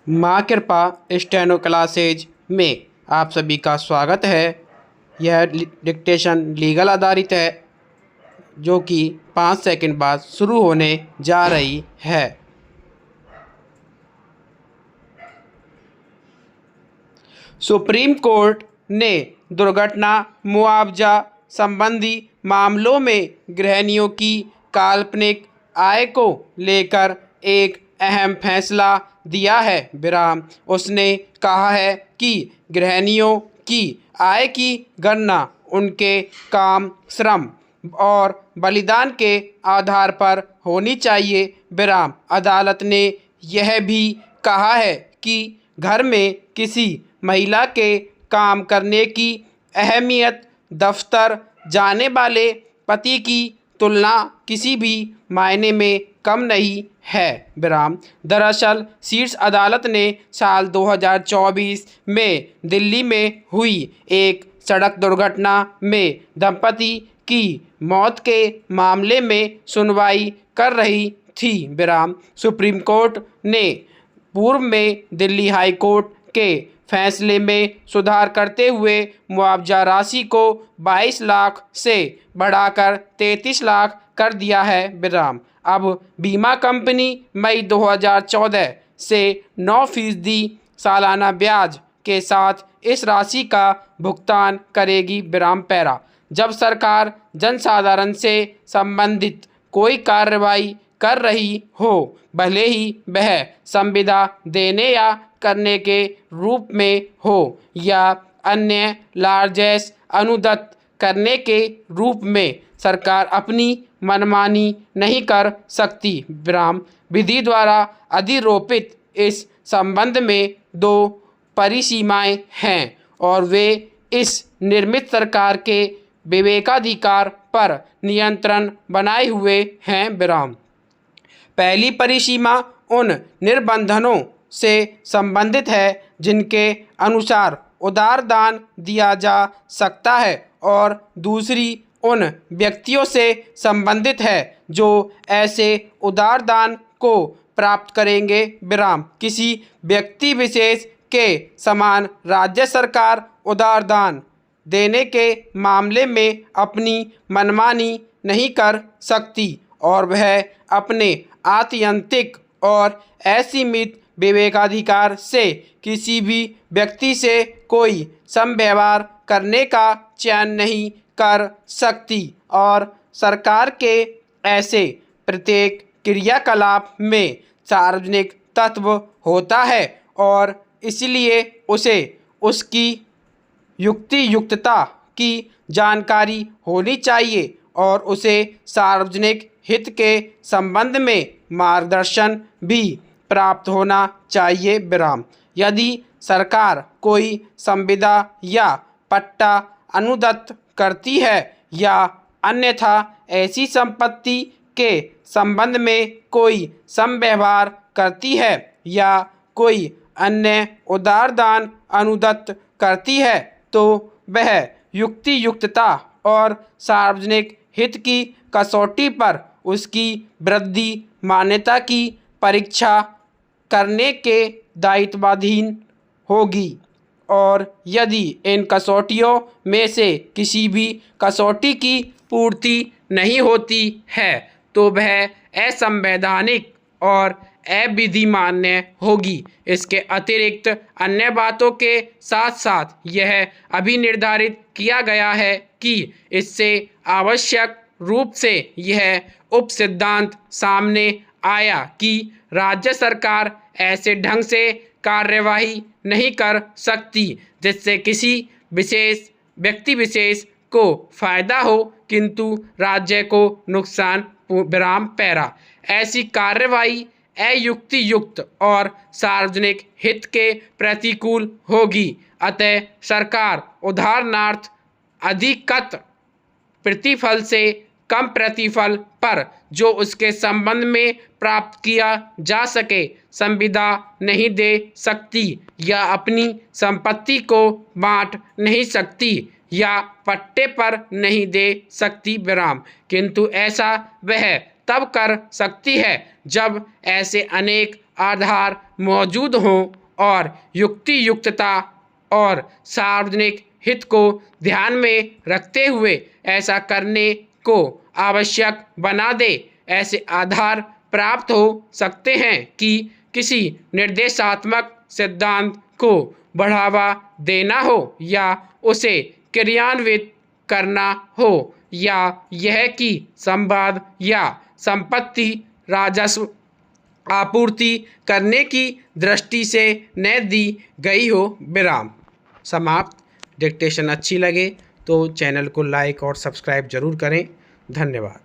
माँ कृपा steno classes में आप सभी का स्वागत है। यह डिक्टेशन लीगल आधारित है जो कि 5 सेकंड बाद शुरू होने जा रही है। सुप्रीम कोर्ट ने दुर्घटना मुआवजा संबंधी मामलों में गृहिणियों की काल्पनिक आय को लेकर एक अहम फैसला दिया है। उसने कहा है कि गृहिणियों की आय की गणना उनके काम, श्रम और बलिदान के आधार पर होनी चाहिए। अदालत ने यह भी कहा है कि घर में किसी महिला के काम करने की अहमियत दफ्तर जाने वाले पति की तुलना किसी भी मायने में कम नहीं है। दरअसल शीर्ष अदालत ने साल 2024 में दिल्ली में हुई एक सड़क दुर्घटना में दंपति की मौत के मामले में सुनवाई कर रही थी। सुप्रीम कोर्ट ने पूर्व में दिल्ली हाई कोर्ट के फैसले में सुधार करते हुए मुआवजा राशि को 22 लाख से बढ़ाकर 33 लाख कर दिया है। अब बीमा कंपनी मई 2014 से 9% सालाना ब्याज के साथ इस राशि का भुगतान करेगी। जब सरकार जनसाधारण से संबंधित कोई कार्रवाई कर रही हो, भले ही वह संविदा देने या करने के रूप में हो या अन्य लार्जेस्ट अनुदत्त करने के रूप में, सरकार अपनी मनमानी नहीं कर सकती। विधि द्वारा अधिरोपित इस संबंध में 2 परिसीमाएं हैं और वे इस निर्मित सरकार के विवेकाधिकार पर नियंत्रण बनाए हुए हैं। पहली परिसीमा उन निर्बंधनों से संबंधित है जिनके अनुसार उदार दान दिया जा सकता है और दूसरी उन व्यक्तियों से संबंधित है जो ऐसे उदार दान को प्राप्त करेंगे। किसी व्यक्ति विशेष के समान राज्य सरकार उदार दान देने के मामले में अपनी मनमानी नहीं कर सकती और वह अपने आत्यंतिक और असीमित विवेकाधिकार से किसी भी व्यक्ति से कोई समव्यवहार करने का चयन नहीं कर सकती और सरकार के ऐसे प्रत्येक क्रियाकलाप में सार्वजनिक तत्व होता है और इसलिए उसे उसकी युक्तियुक्तता की जानकारी होनी चाहिए और उसे सार्वजनिक हित के संबंध में मार्गदर्शन भी प्राप्त होना चाहिए। यदि सरकार कोई संविदा या पट्टा अनुदत्त करती है या अन्यथा ऐसी संपत्ति के संबंध में कोई समव्यवहार करती है या कोई अन्य उदार दान अनुदत्त करती है, तो वह युक्तियुक्तता और सार्वजनिक हित की कसौटी पर उसकी वृद्धि मान्यता की परीक्षा करने के दायित्वाधीन होगी और यदि इन कसौटियों में से किसी भी कसौटी की पूर्ति नहीं होती है तो वह असंवैधानिक और अविधिमान्य होगी। इसके अतिरिक्त अन्य बातों के साथ साथ यह अभी निर्धारित किया गया है कि इससे आवश्यक रूप से यह उपसिद्धांत सामने आया कि राज्य सरकार ऐसे ढंग से कार्यवाही नहीं कर सकती जिससे किसी विशेष व्यक्ति विशेष को फायदा हो किंतु राज्य को नुकसान। ऐसी कार्यवाही अयुक्तियुक्त और सार्वजनिक हित के प्रतिकूल होगी। अतः सरकार उदाहरणार्थ अधिकत प्रतिफल से कम प्रतिफल पर जो उसके संबंध में प्राप्त किया जा सके संविदा नहीं दे सकती या अपनी संपत्ति को बांट नहीं सकती या पट्टे पर नहीं दे सकती। किंतु ऐसा वह तब कर सकती है जब ऐसे अनेक आधार मौजूद हों और युक्ति युक्तता और सार्वजनिक हित को ध्यान में रखते हुए ऐसा करने को आवश्यक बना दे। ऐसे आधार प्राप्त हो सकते हैं कि किसी निर्देशात्मक सिद्धांत को बढ़ावा देना हो या उसे क्रियान्वित करना हो, या यह कि संवाद या संपत्ति राजस्व आपूर्ति करने की दृष्टि से न दी गई हो। विराम समाप्त। डिक्टेशन अच्छी लगे तो चैनल को लाइक और सब्सक्राइब जरूर करें। धन्यवाद।